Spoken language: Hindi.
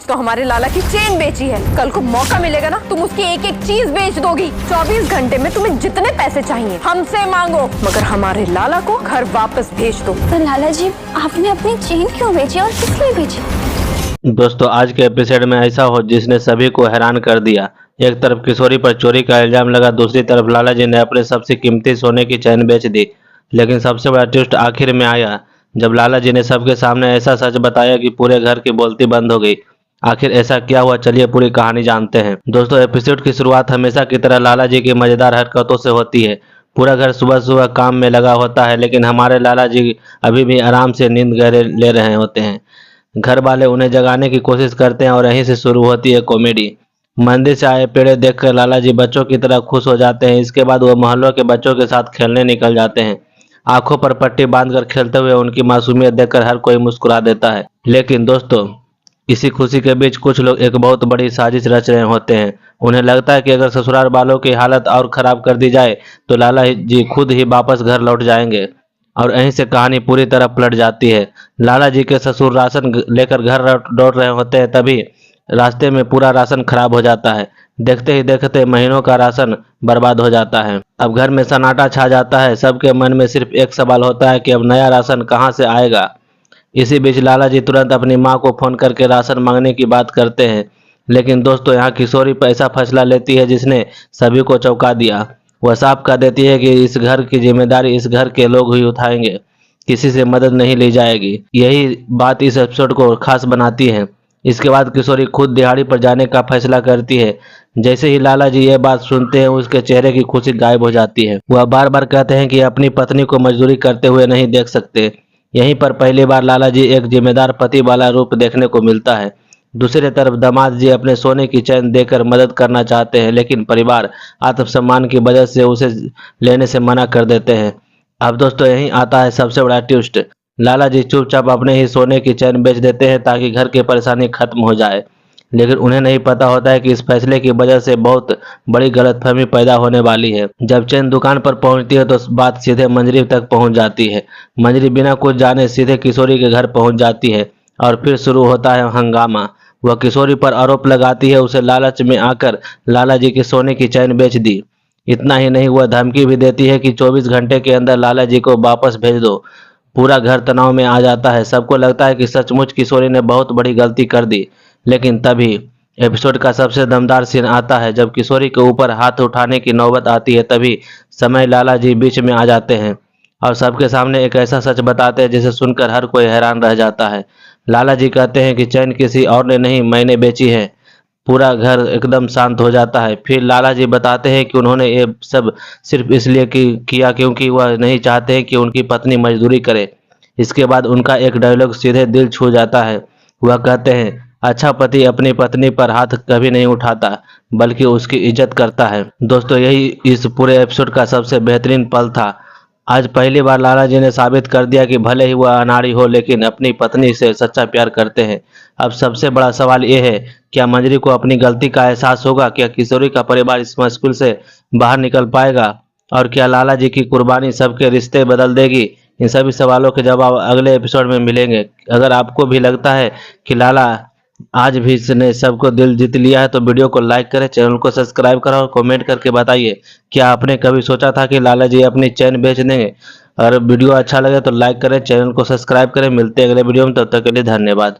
तो हमारे लाला की चेन बेची है, कल को मौका मिलेगा ना तुम उसकी एक एक चीज बेच दोगी। 24 घंटे में तुम्हें जितने पैसे चाहिए हमसे मांगो, मगर हमारे लाला को घर वापस भेज दो। तो लाला जी आपने अपनी चेन क्यों बेची और किस लिए बेची? दोस्तों आज के एपिसोड में ऐसा हो जिसने सभी को हैरान कर दिया। एक तरफ किशोरी पर चोरी का इल्जाम लगा, दूसरी तरफ लाला जी ने अपने सबसे कीमती सोने की चैन बेच दी। लेकिन सबसे बड़ा ट्विस्ट आखिर में आया जब लाला जी ने सबके सामने ऐसा सच बताया कि पूरे घर की बोलती बंद हो गई। आखिर ऐसा क्या हुआ, चलिए पूरी कहानी जानते हैं। दोस्तों एपिसोड की शुरुआत हमेशा की तरह लाला जी की मजेदार हरकतों से होती है। पूरा घर सुबह सुबह काम में लगा होता है, लेकिन हमारे लाला जी अभी भी आराम से नींद गहरे ले रहे होते हैं। घर वाले उन्हें जगाने की कोशिश करते हैं और यहीं से शुरू होती है कॉमेडी। मंदिर से आए पेड़े देखकर लाला जी बच्चों की तरह खुश हो जाते हैं। इसके बाद वो मोहल्लों के बच्चों के साथ खेलने निकल जाते हैं। आंखों पर पट्टी बांधकर खेलते हुए उनकी मासूमियत देखकर हर कोई मुस्कुरा देता है। लेकिन दोस्तों इसी खुशी के बीच कुछ लोग एक बहुत बड़ी साजिश रच रहे होते हैं। उन्हें लगता है कि अगर ससुराल वालों की हालत और खराब कर दी जाए तो लाला जी खुद ही वापस घर लौट जाएंगे और यहीं से कहानी पूरी तरह पलट जाती है। लाला जी के ससुर राशन लेकर घर लौट रहे होते हैं, तभी रास्ते में पूरा राशन खराब हो जाता है। देखते ही देखते महीनों का राशन बर्बाद हो जाता है। अब घर में सन्नाटा छा जाता है। सबके मन में सिर्फ एक सवाल होता है कि अब नया राशन कहाँ से आएगा। इसी बीच लाला जी तुरंत अपनी माँ को फोन करके राशन मांगने की बात करते हैं। लेकिन दोस्तों यहाँ किशोरी ऐसा फैसला लेती है जिसने सभी को चौंका दिया। वह साफ कह देती है कि इस घर की जिम्मेदारी इस घर के लोग ही उठाएंगे, किसी से मदद नहीं ली जाएगी। यही बात इस एपिसोड को खास बनाती है। इसके बाद किशोरी खुद दिहाड़ी पर जाने का फैसला करती है। जैसे ही लाला जी ये बात सुनते हैं उसके चेहरे की खुशी गायब हो जाती है। वह बार बार कहते हैं कि अपनी पत्नी को मजदूरी करते हुए नहीं देख सकते। यहीं पर पहली बार लाला जी एक जिम्मेदार पति वाला रूप देखने को मिलता है। दूसरी तरफ दामाद जी अपने सोने की चैन देकर मदद करना चाहते हैं, लेकिन परिवार आत्मसम्मान की वजह से उसे लेने से मना कर देते हैं। अब दोस्तों यहीं आता है सबसे बड़ा ट्विस्ट। लाला जी चुपचाप अपने ही सोने की चैन बेच देते हैं ताकि घर की परेशानी खत्म हो जाए। लेकिन उन्हें नहीं पता होता है कि इस फैसले की वजह से बहुत बड़ी गलतफहमी पैदा होने वाली है। जब चैन दुकान पर पहुंचती है तो बात सीधे मंजरी तक पहुंच जाती है। मंजरी बिना कुछ जाने सीधे किशोरी के घर पहुंच जाती है और फिर शुरू होता है हंगामा। वह किशोरी पर आरोप लगाती है उसे लालच में आकर लाला जी की सोने की चैन बेच दी। इतना ही नहीं, वह धमकी भी देती है कि 24 घंटे के अंदर लाला जी को वापस भेज दो। पूरा घर तनाव में आ जाता है। सबको लगता है कि सचमुच किशोरी ने बहुत बड़ी गलती कर दी। लेकिन तभी एपिसोड का सबसे दमदार सीन आता है। जब किशोरी के ऊपर हाथ उठाने की नौबत आती है तभी समय लाला जी बीच में आ जाते हैं और सबके सामने एक ऐसा सच बताते हैं जिसे सुनकर हर कोई हैरान रह जाता है। लाला जी कहते हैं कि चैन किसी और ने नहीं, मैंने बेची है। पूरा घर एकदम शांत हो जाता है। फिर लाला जी बताते हैं कि उन्होंने ये सब सिर्फ इसलिए किया क्योंकि वह नहीं चाहते हैं कि उनकी पत्नी मजदूरी करे। इसके बाद उनका एक डायलॉग सीधे दिल छू जाता है। वह कहते हैं अच्छा पति अपनी पत्नी पर हाथ कभी नहीं उठाता बल्कि उसकी इज्जत करता है। दोस्तों यही इस पूरे एपिसोड का सबसे बेहतरीन पल था। आज पहली बार लाला जी ने साबित कर दिया कि भले ही वह अनाड़ी हो लेकिन अपनी पत्नी से सच्चा प्यार करते हैं। अब सबसे बड़ा सवाल ये है, क्या मंजरी को अपनी गलती का एहसास होगा? क्या किशोरी का परिवार इस मुश्किल से बाहर निकल पाएगा? और क्या लाला जी की कुर्बानी सबके रिश्ते बदल देगी? इन सभी सवालों के जवाब अगले एपिसोड में मिलेंगे। अगर आपको भी लगता है कि लाला आज भी इसने सबको दिल जीत लिया है तो वीडियो को लाइक करें, चैनल को सब्सक्राइब करें और कमेंट करके बताइए क्या आपने कभी सोचा था कि लाला जी अपनी चैन बेच देंगे। अगर वीडियो अच्छा लगे तो लाइक करें, चैनल को सब्सक्राइब करें। मिलते हैं अगले वीडियो में, तब तक के लिए धन्यवाद।